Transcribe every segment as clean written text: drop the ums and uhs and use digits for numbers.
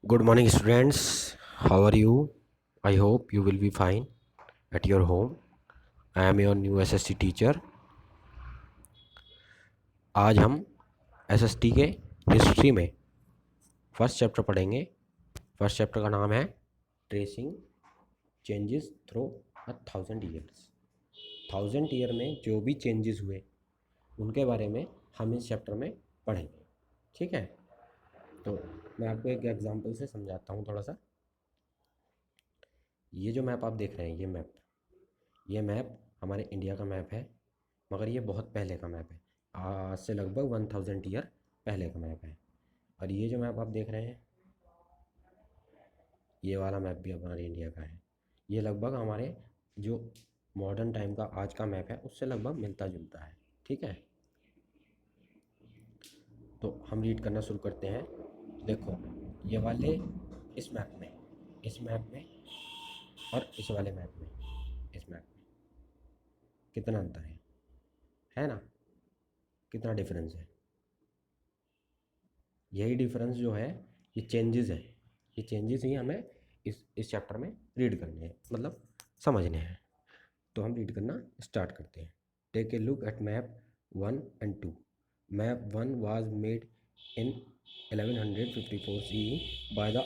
Good morning, students. How are you? I hope you will be fine at your home. I am your new SST teacher. आज हम SST के history में first chapter पढ़ेंगे। First chapter का नाम है tracing changes through 1000 years. 1000 year में जो भी चेंजेस हुए उनके बारे में हम इस चैप्टर में पढ़ेंगे। ठीक है, तो मैं आपको एक एग्जांपल से समझाता हूँ थोड़ा सा। ये जो मैप आप देख रहे हैं, ये मैप हमारे इंडिया का मैप है, मगर ये बहुत पहले का मैप है। आज से लगभग 1000 ईयर पहले का मैप है। और ये जो मैप आप देख रहे हैं, ये वाला मैप भी हमारे इंडिया का है। ये लगभग हमारे जो मॉडर्न टाइम का आज का मैप है उससे लगभग मिलता जुलता है। ठीक है, तो हम रीड करना शुरू करते हैं। देखो, ये वाले इस मैप में और इस वाले मैप में, इस मैप में कितना अंतर है ना? कितना डिफरेंस है? यही डिफरेंस जो है, ये चेंजेस है। ये चेंजेस ही हमें इस चैप्टर में रीड करने हैं, मतलब समझने हैं। तो हम रीड करना स्टार्ट करते हैं। Take a look at map 1 and 2। Map 1 was made in 1154 CE by the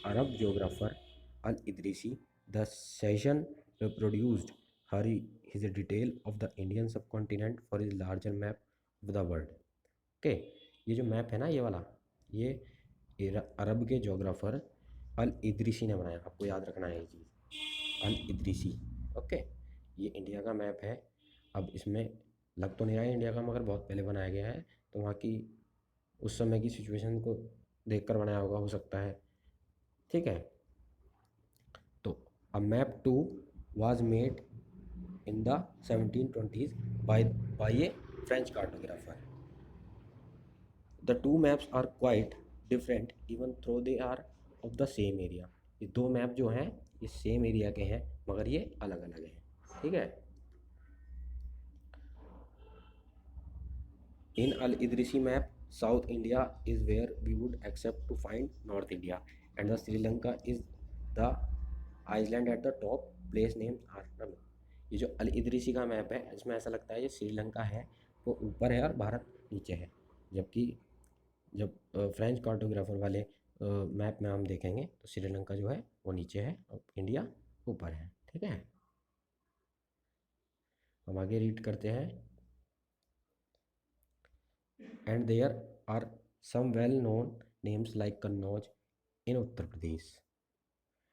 Arab geographer Al-Idrisi. The session reproduced his detail of the Indian subcontinent for his larger map of the world. Okay, ये जो map है ना, ये वाला, ये अरब के geographer अल इदरीसी ने बनाया। आपको याद रखना है ये चीज़, अल इदरीसी। ओके, ये इंडिया का मैप है। अब इसमें लग तो नहीं रहा है इंडिया का, मगर बहुत पहले बनाया गया है, तो वहाँ की उस समय की सिचुएशन को देखकर बनाया होगा, हो सकता है। ठीक है, तो uh map 2 was made in the 1720s by a French cartographer. The two maps are quite different even though they are of the same area. ये दो मैप जो हैं ये सेम एरिया के हैं, मगर ये अलग अलग हैं। ठीक है, in Al Idrisi map south India is where we would expect to find north India and the Sri Lanka is the island at the top. Place names are none. ये जो अल इदरीसी का मैप है, इसमें ऐसा लगता है ये श्रीलंका है वो ऊपर है और भारत नीचे है, जबकि जब फ्रेंच कार्टोग्राफर वाले मैप में हम देखेंगे तो श्रीलंका जो है वो नीचे है और इंडिया ऊपर है। ठीक है, हम आगे रीड करते हैं। And there are some well known names like Kannauj in Uttar Pradesh,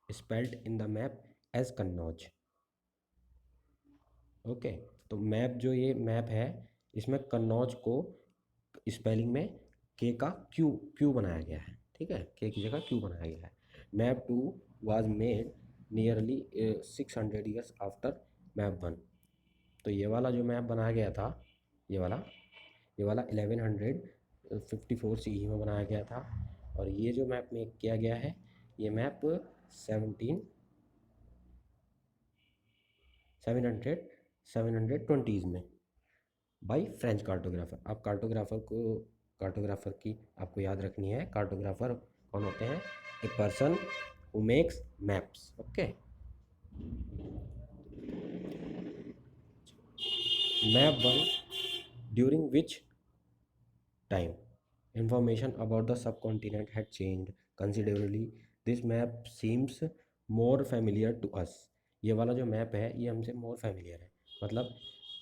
spelled in the map as Kannauj. Okay, तो मैप जो ये मैप है, इसमें कन्नौज को स्पेलिंग में के का क्यू क्यू बनाया गया है। ठीक है, के की जगह क्यू बनाया गया है। Map 2 was made nearly 600 years after map 1। तो ये वाला जो मैप बनाया गया था, ये वाला 1154 CE में बनाया गया था। और ये जो मैप में किया गया है, ये मैप 720s में बाई फ्रेंच कार्टोग्राफर। अब कार्टोग्राफर की आपको याद रखनी है। कार्टोग्राफर कौन होते हैं? A person who makes maps. Okay, map 1, during which time information about the subcontinent had changed considerably. This map seems more familiar to us. ये वाला जो मैप है ये हमसे मोर फैमिलियर है, मतलब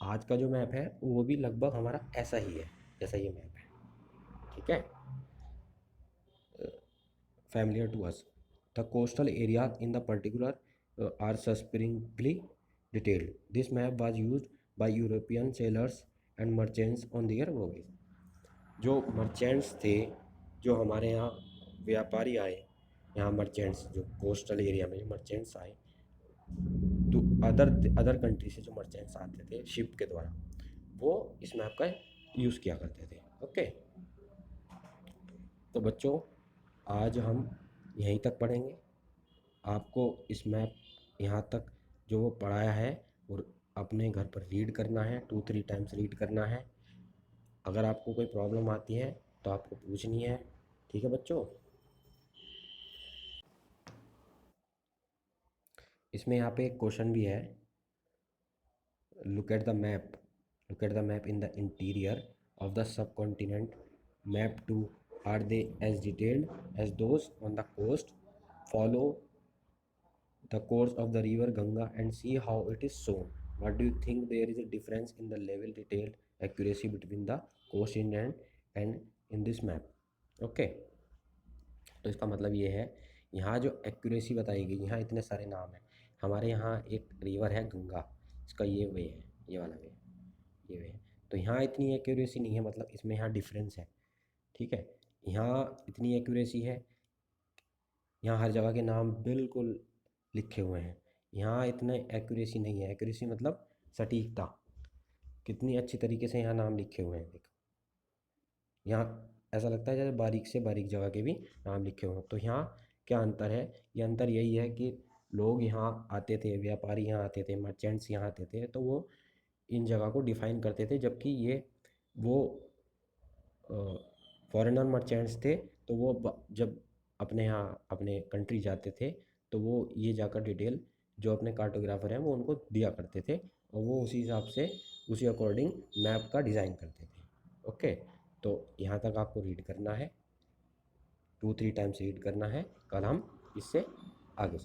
आज का जो मैप है वो भी लगभग हमारा ऐसा ही है जैसा ये मैप है। ठीक है, familiar to us. The coastal areas in the particular are suspiciously detailed. This map was used by European sailors and merchants on their voyages. जो मर्चेंट्स थे, जो हमारे यहाँ व्यापारी आए, यहाँ मर्चेंट्स जो कोस्टल एरिया में मर्चेंट्स आए, तो अदर कंट्री से जो मर्चेंट्स आते थे शिप के द्वारा, वो इस मैप का यूज़ किया करते थे। ओके, तो बच्चों आज हम यहीं तक पढ़ेंगे। आपको इस मैप यहाँ तक जो वो पढ़ाया है और अपने घर पर रीड करना है, 2-3 टाइम्स रीड करना है। अगर आपको कोई प्रॉब्लम आती है तो आपको पूछनी है। ठीक है बच्चों। इसमें यहाँ पे एक क्वेश्चन भी है, look at the map in the interior of the subcontinent map two are they as detailed as those on the coast, follow the course of the river Ganga and see how it is shown. What do you think there is a difference in the level detailed accuracy between the coast inland and in this map? Okay, तो इसका मतलब ये है, यहाँ जो accuracy बताई गई, यहाँ इतने सारे नाम हैं। हमारे यहाँ एक रिवर है गंगा, इसका ये वे है, ये वाला वे, ये वे है। तो यहाँ इतनी एक्यूरेसी नहीं है, मतलब इसमें यहाँ डिफरेंस है। ठीक है, यहाँ इतनी एक्यूरेसी है, यहाँ हर जगह के नाम बिल्कुल लिखे हुए हैं। यहाँ इतने एक्यूरेसी नहीं है। एक्यूरेसी मतलब सटीकता, कितनी अच्छी तरीके से यहाँ नाम लिखे हुए हैं। देखो यहाँ ऐसा लगता है जैसे बारीक से बारीक जगह के भी नाम लिखे हुए हैं। तो यहाँ क्या अंतर है? ये अंतर यही है कि लोग यहाँ आते थे, व्यापारी यहाँ आते थे, मर्चेंट्स यहाँ आते थे, तो वो इन जगह को डिफ़ाइन करते थे। जबकि ये वो फॉरेनर मर्चेंट्स थे, तो वो जब अपने यहाँ अपने कंट्री जाते थे, तो वो ये जाकर डिटेल जो अपने कार्टोग्राफर हैं वो उनको दिया करते थे, और वो उसी हिसाब से उसी अकॉर्डिंग मैप का डिज़ाइन करते थे। ओके, तो यहाँ तक आपको रीड करना है, 2-3 टाइम्स रीड करना है। कल हम इससे आगे